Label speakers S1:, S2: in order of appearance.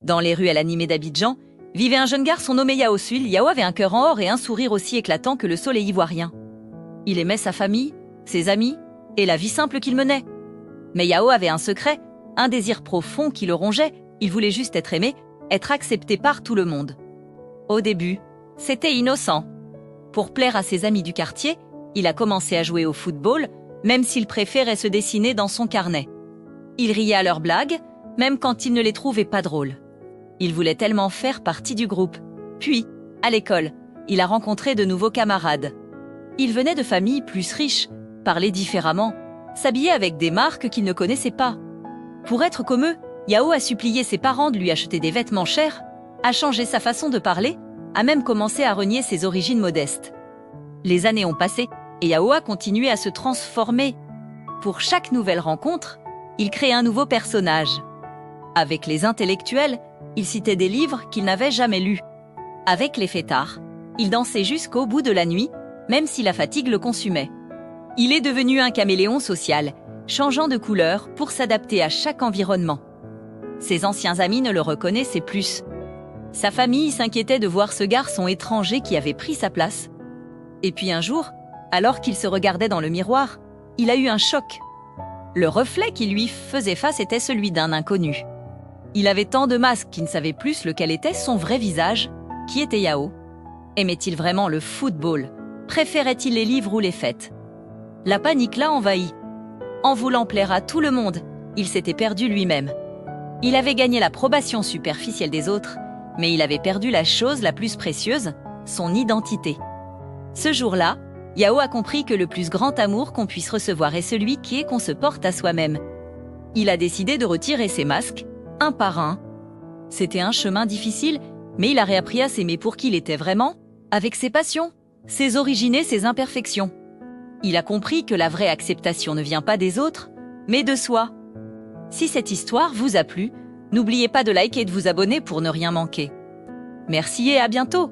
S1: Dans les ruelles animées d'Abidjan, vivait un jeune garçon nommé Yao Sul. Yao avait un cœur en or et un sourire aussi éclatant que le soleil ivoirien. Il aimait sa famille, ses amis et la vie simple qu'il menait. Mais Yao avait un secret, un désir profond qui le rongeait. Il voulait juste être aimé, être accepté par tout le monde. Au début, c'était innocent. Pour plaire à ses amis du quartier, il a commencé à jouer au football, même s'il préférait se dessiner dans son carnet. Il riait à leurs blagues, même quand il ne les trouvait pas drôles. Il voulait tellement faire partie du groupe. Puis, à l'école, il a rencontré de nouveaux camarades. Ils venaient de familles plus riches, parlaient différemment, s'habillaient avec des marques qu'il ne connaissait pas. Pour être comme eux, Yao a supplié ses parents de lui acheter des vêtements chers, a changé sa façon de parler, a même commencé à renier ses origines modestes. Les années ont passé et Yao a continué à se transformer. Pour chaque nouvelle rencontre, il crée un nouveau personnage. Avec les intellectuels, il citait des livres qu'il n'avait jamais lus. Avec les fêtards, il dansait jusqu'au bout de la nuit, même si la fatigue le consumait. Il est devenu un caméléon social, changeant de couleur pour s'adapter à chaque environnement. Ses anciens amis ne le reconnaissaient plus. Sa famille s'inquiétait de voir ce garçon étranger qui avait pris sa place. Et puis un jour, alors qu'il se regardait dans le miroir, il a eu un choc. Le reflet qui lui faisait face était celui d'un inconnu. Il avait tant de masques qu'il ne savait plus lequel était son vrai visage. Qui était Yao? Aimait-il vraiment le football? Préférait-il les livres ou les fêtes? La panique l'a envahi. En voulant plaire à tout le monde, il s'était perdu lui-même. Il avait gagné l'approbation superficielle des autres, mais il avait perdu la chose la plus précieuse, son identité. Ce jour-là, Yao a compris que le plus grand amour qu'on puisse recevoir est celui qui est qu'on se porte à soi-même. Il a décidé de retirer ses masques, un par un. C'était un chemin difficile, mais il a réappris à s'aimer pour qui il était vraiment, avec ses passions, ses origines et ses imperfections. Il a compris que la vraie acceptation ne vient pas des autres, mais de soi. Si cette histoire vous a plu, n'oubliez pas de liker et de vous abonner pour ne rien manquer. Merci et à bientôt!